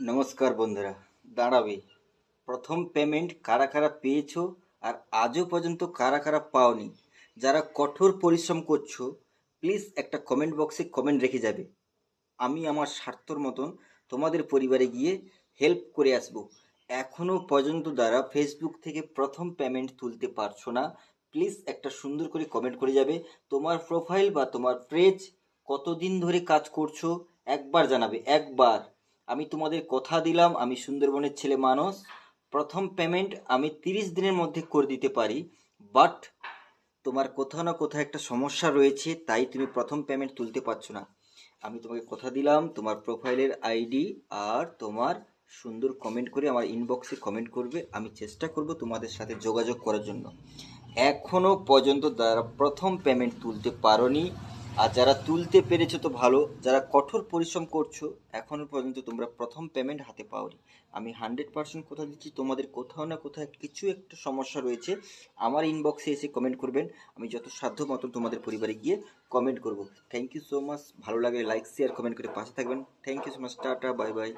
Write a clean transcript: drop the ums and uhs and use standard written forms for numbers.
নমস্কার বন্ধুরা। দাঁড়াবে, প্রথম পেমেন্ট কারা কারা পেয়েছো আর আজও পর্যন্ত কারা কারা পাওনি? যারা কঠোর পরিশ্রম করছো, প্লিজ একটা কমেন্ট বক্সে কমেন্ট রেখে যাবে। আমি আমার স্বার্থর মতন তোমাদের পরিবারে গিয়ে হেল্প করে আসবো। এখনো পর্যন্ত যারা ফেসবুক থেকে প্রথম পেমেন্ট তুলতে পারছো না, প্লিজ একটা সুন্দর করে কমেন্ট করে যাবে। তোমার প্রোফাইল বা তোমার পেজ কতদিন ধরে কাজ করছো একবার জানাবে, একবার। আমি তোমাদের কথা দিলাম, আমি সুন্দরবনের ছেলে মানুষ, প্রথম পেমেন্ট আমি 30 দিনের মধ্যে করে দিতে পারি। বাট তোমার কোথাও না কোথাও একটা সমস্যা রয়েছে, তাই তুমি প্রথম পেমেন্ট তুলতে পারছো না। আমি তোমাকে কথা দিলাম, তোমার প্রোফাইলের আইডি আর তোমার সুন্দর কমেন্ট করে আমার ইনবক্সে কমেন্ট করবে। আমি চেষ্টা করব তোমাদের সাথে যোগাযোগ করার জন্য। এখনো পর্যন্ত যারা প্রথম পেমেন্ট তুলতে পারোনি, আর যারা তুলতে পেরেছো তো ভালো, যারা কঠোর পরিশ্রম করছো এখনো পর্যন্ত তোমরা প্রথম পেমেন্ট হাতে পাওনি। আমি 100% কথা দিচ্ছি, তোমাদের কোথাও না কোথাও কিছু একটা সমস্যা রয়েছে। আমার ইনবক্সে এসে কমেন্ট করবেন, আমি যত সাধ্য মতো তোমাদের পরিবারে গিয়ে কমেন্ট করব। Thank you so much. ভালো লাগলে লাইক শেয়ার কমেন্ট করে পাশে থাকবেন। Thank you so much. টাটা, বাই বাই।